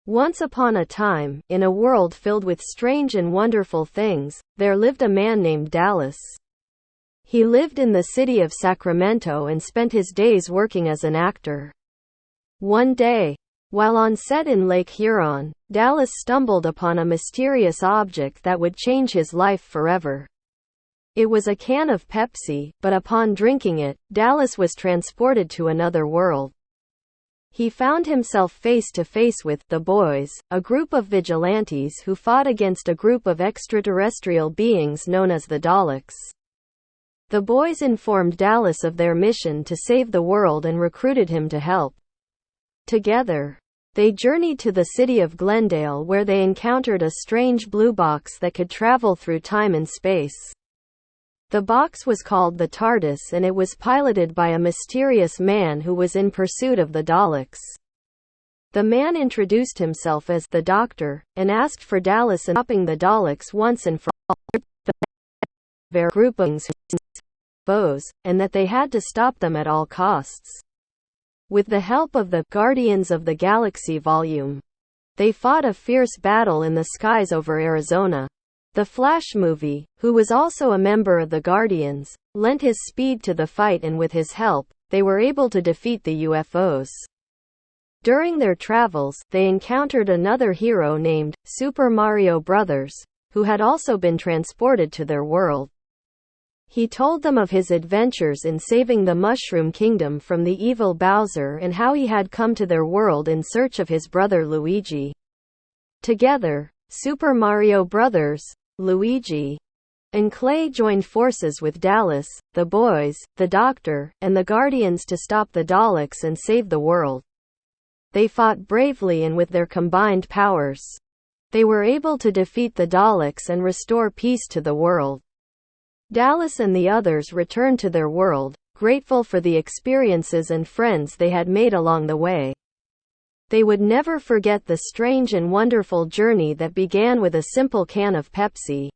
Once upon a time, in a world filled with strange and wonderful things, there lived a man named Dallas. He lived in the city of Sacramento and spent his days working as an actor. One day, while on set in Lake Huron, Dallas stumbled upon a mysterious object that would change his life forever. It was a can of Pepsi, but upon drinking it, Dallas was transported to another world. He found himself face to face with the Boys, a group of vigilantes who fought against a group of extraterrestrial beings known as the Daleks. The Boys informed Dallas of their mission to save the world and recruited him to help. Together, they journeyed to the city of Glendale, where they encountered a strange blue box that could travel through time and space. The box was called the TARDIS, and it was piloted by a mysterious man who was in pursuit of the Daleks. The man introduced himself as the Doctor, and asked for Dallas and stopping the Daleks once and for all. Their groupings foes, and that they had to stop them at all costs. With the help of the Guardians of the Galaxy volume, they fought a fierce battle in the skies over Arizona. The Flash movie, who was also a member of the Guardians, lent his speed to the fight, and with his help, they were able to defeat the UFOs. During their travels, they encountered another hero named Super Mario Brothers, who had also been transported to their world. He told them of his adventures in saving the Mushroom Kingdom from the evil Bowser and how he had come to their world in search of his brother Luigi. Together, Super Mario Brothers, Luigi, and Clay joined forces with Dallas, the Boys, the Doctor, and the Guardians to stop the Daleks and save the world. They fought bravely, and with their combined powers, they were able to defeat the Daleks and restore peace to the world. Dallas and the others returned to their world, grateful for the experiences and friends they had made along the way. They would never forget the strange and wonderful journey that began with a simple can of Pepsi.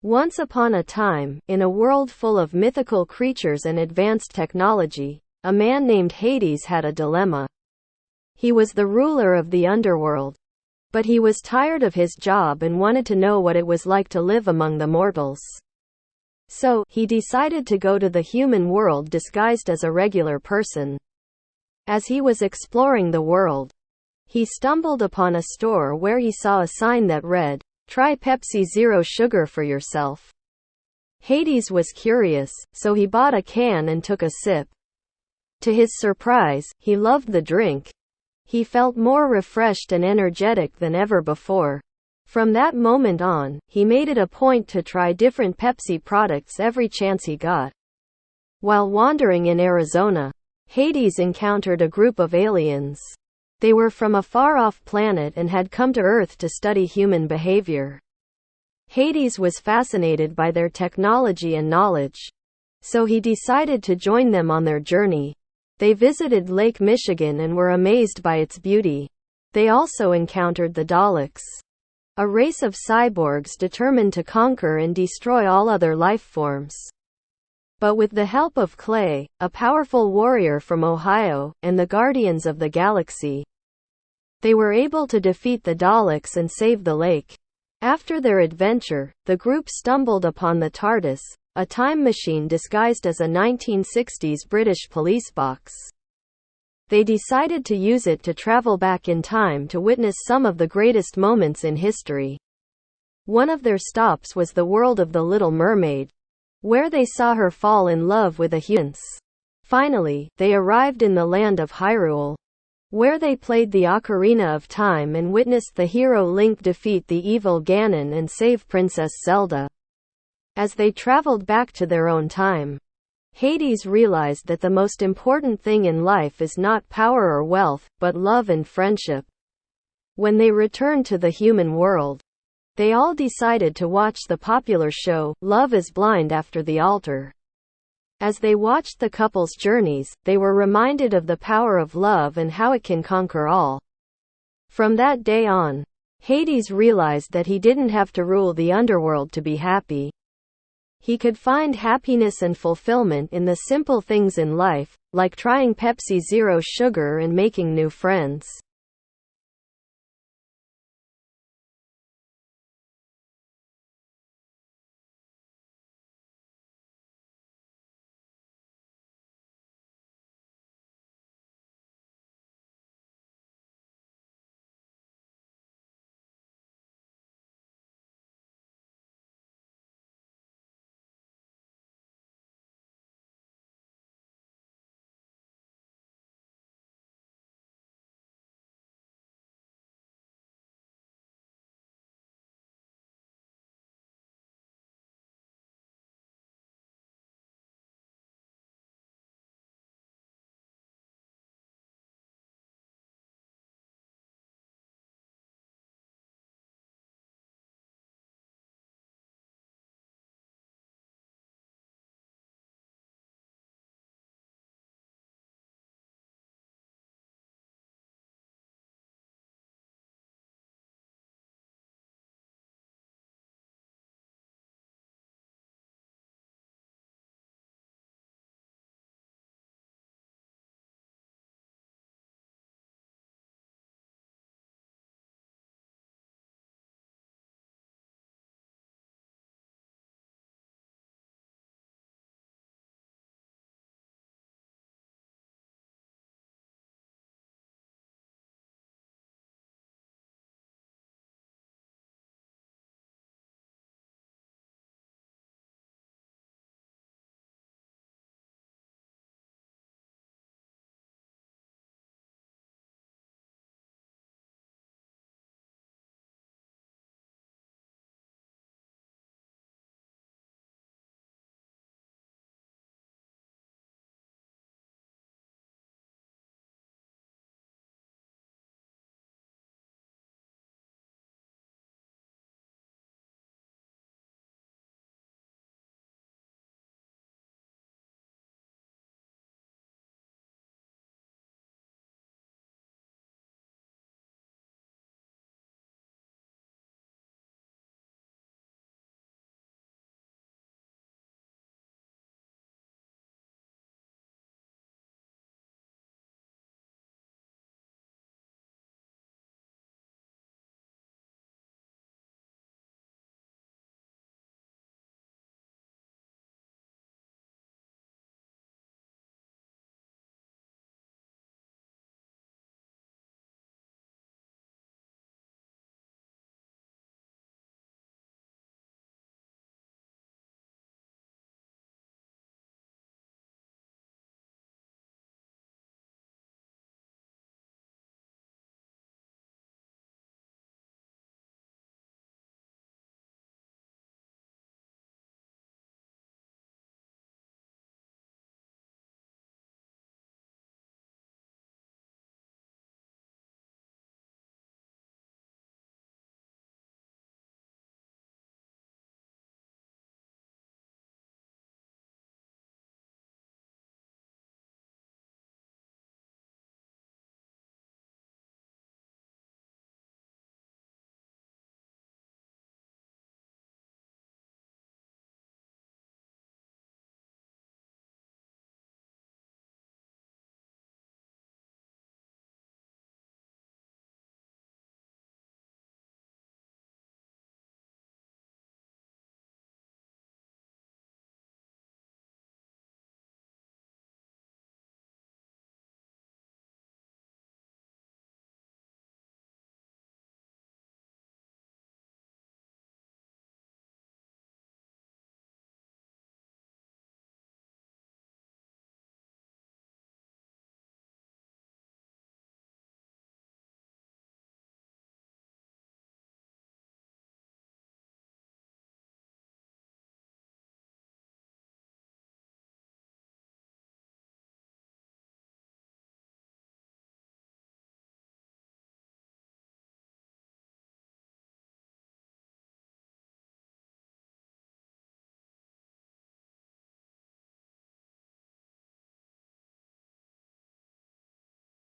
Once upon a time, in a world full of mythical creatures and advanced technology, a man named Hades had a dilemma. He was the ruler of the underworld, but he was tired of his job and wanted to know what it was like to live among the mortals. So, he decided to go to the human world disguised as a regular person. As he was exploring the world, he stumbled upon a store where he saw a sign that read, "Try Pepsi Zero Sugar for yourself." Hades was curious, so he bought a can and took a sip. To his surprise, he loved the drink. He felt more refreshed and energetic than ever before. From that moment on, he made it a point to try different Pepsi products every chance he got. While wandering in Arizona, Hades encountered a group of aliens. They were from a far-off planet and had come to Earth to study human behavior. Hades was fascinated by their technology and knowledge, so he decided to join them on their journey. They visited Lake Michigan and were amazed by its beauty. They also encountered the Daleks, a race of cyborgs determined to conquer and destroy all other life forms. But with the help of Clay, a powerful warrior from Ohio, and the Guardians of the Galaxy, they were able to defeat the Daleks and save the lake. After their adventure, the group stumbled upon the TARDIS, a time machine disguised as a 1960s British police box. They decided to use it to travel back in time to witness some of the greatest moments in history. One of their stops was the world of the Little Mermaid, where they saw her fall in love with a human. Finally, they arrived in the land of Hyrule, where they played the Ocarina of Time and witnessed the hero Link defeat the evil Ganon and save Princess Zelda. As they traveled back to their own time, Hades realized that the most important thing in life is not power or wealth, but love and friendship. When they returned to the human world, they all decided to watch the popular show, Love is Blind, after the altar. As they watched the couple's journeys, they were reminded of the power of love and how it can conquer all. From that day on, Hades realized that he didn't have to rule the underworld to be happy. He could find happiness and fulfillment in the simple things in life, like trying Pepsi Zero Sugar and making new friends.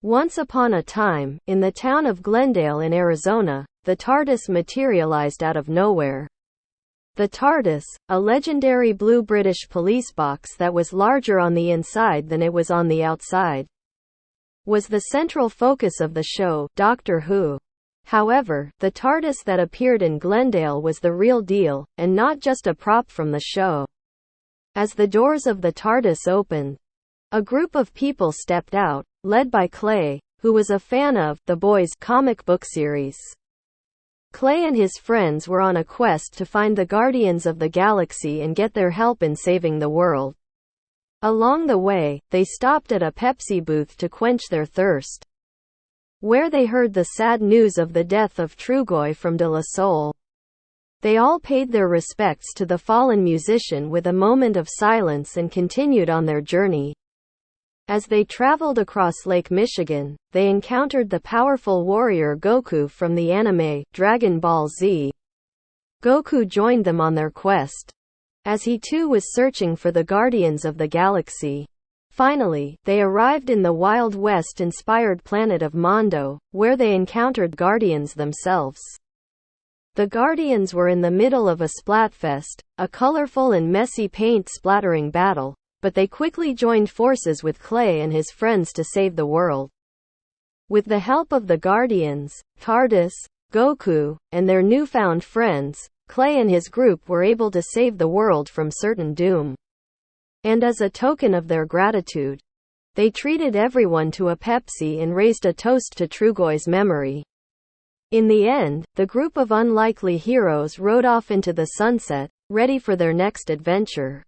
Once upon a time, in the town of Glendale in Arizona, the TARDIS materialized out of nowhere. The TARDIS, a legendary blue British police box that was larger on the inside than it was on the outside, was the central focus of the show, Doctor Who. However, the TARDIS that appeared in Glendale was the real deal, and not just a prop from the show. As the doors of the TARDIS opened, a group of people stepped out, led by Clay, who was a fan of The Boys comic book series. Clay and his friends were on a quest to find the Guardians of the Galaxy and get their help in saving the world. Along the way, they stopped at a Pepsi booth to quench their thirst, where they heard the sad news of the death of Trugoy from De La Soul. They all paid their respects to the fallen musician with a moment of silence and continued on their journey. As they traveled across Lake Michigan, they encountered the powerful warrior Goku from the anime Dragon Ball Z. Goku joined them on their quest, as he too was searching for the Guardians of the Galaxy. Finally, they arrived in the Wild West-inspired planet of Mondo, where they encountered Guardians themselves. The Guardians were in the middle of a Splatfest, a colorful and messy paint-splattering battle, but they quickly joined forces with Clay and his friends to save the world. With the help of the Guardians, TARDIS, Goku, and their newfound friends, Clay and his group were able to save the world from certain doom. And as a token of their gratitude, they treated everyone to a Pepsi and raised a toast to Trugoy's memory. In the end, the group of unlikely heroes rode off into the sunset, ready for their next adventure.